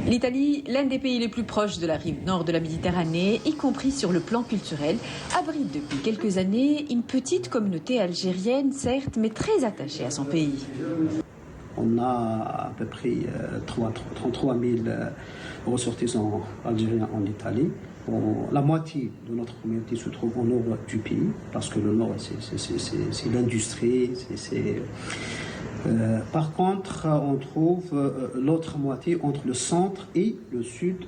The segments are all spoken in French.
L'Italie, l'un des pays les plus proches de la rive nord de la Méditerranée, y compris sur le plan culturel, abrite depuis quelques années une petite communauté algérienne, certes, mais très attachée à son pays. On a à peu près 33 000 ressortissants algériens en Italie. La moitié de notre communauté se trouve au nord du pays, parce que le nord, c'est l'industrie. Par contre, on trouve l'autre moitié entre le centre et le sud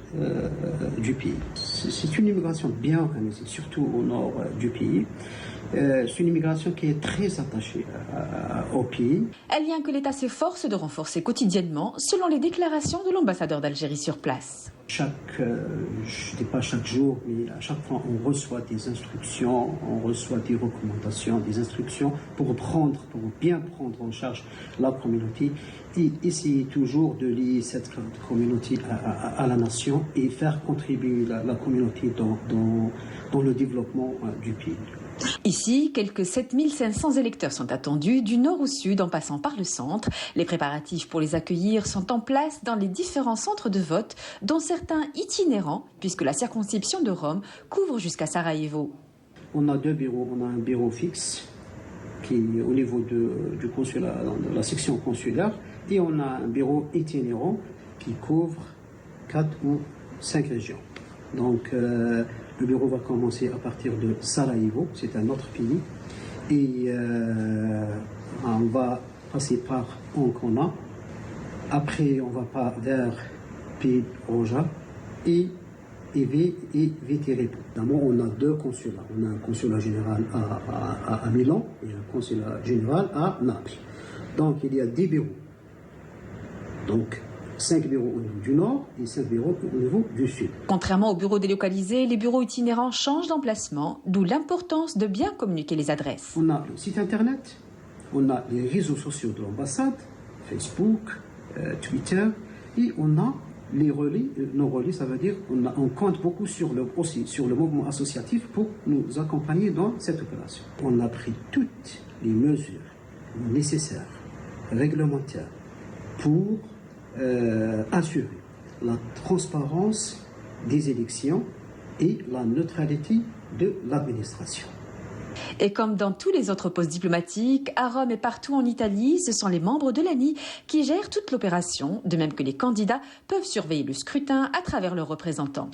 du pays. C'est une immigration bien organisée, surtout au nord du pays. C'est une immigration qui est très attachée au pays. Un lien que l'État s'efforce de renforcer quotidiennement, selon les déclarations de l'ambassadeur d'Algérie sur place. Je ne dis pas chaque jour, mais à chaque fois, on reçoit des instructions, on reçoit des recommandations, des instructions pour bien prendre en charge la communauté et essayer toujours de lier cette communauté à la nation et faire contribuer la communauté dans le développement du pays. Ici, quelques 7500 électeurs sont attendus du nord au sud en passant par le centre. Les préparatifs pour les accueillir sont en place dans les différents centres de vote, dont certains itinérants, puisque la circonscription de Rome couvre jusqu'à Sarajevo. On a deux bureaux. On a un bureau fixe qui est au niveau du consulat, de la section consulaire, et on a un bureau itinérant qui couvre 4 ou 5 régions. Donc, le bureau va commencer à partir de Sarajevo, c'est un autre pays, et on va passer par Ancona. Après, on va pas vers Peroja et Viterbo. D'abord, on a deux consulats. On a un consulat général à Milan et un consulat général à Naples. Donc, il y a 10 bureaux. Donc, 5 bureaux au niveau du nord et 5 bureaux au niveau du sud. Contrairement aux bureaux délocalisés, les bureaux itinérants changent d'emplacement, d'où l'importance de bien communiquer les adresses. On a le site internet, on a les réseaux sociaux de l'ambassade, Facebook, Twitter, et on a les relais, nos relais, ça veut dire on compte beaucoup aussi sur le mouvement associatif pour nous accompagner dans cette opération. On a pris toutes les mesures nécessaires, réglementaires, pour assurer la transparence des élections et la neutralité de l'administration. Et comme dans tous les autres postes diplomatiques, à Rome et partout en Italie, ce sont les membres de l'ANI qui gèrent toute l'opération, de même que les candidats peuvent surveiller le scrutin à travers leurs représentants.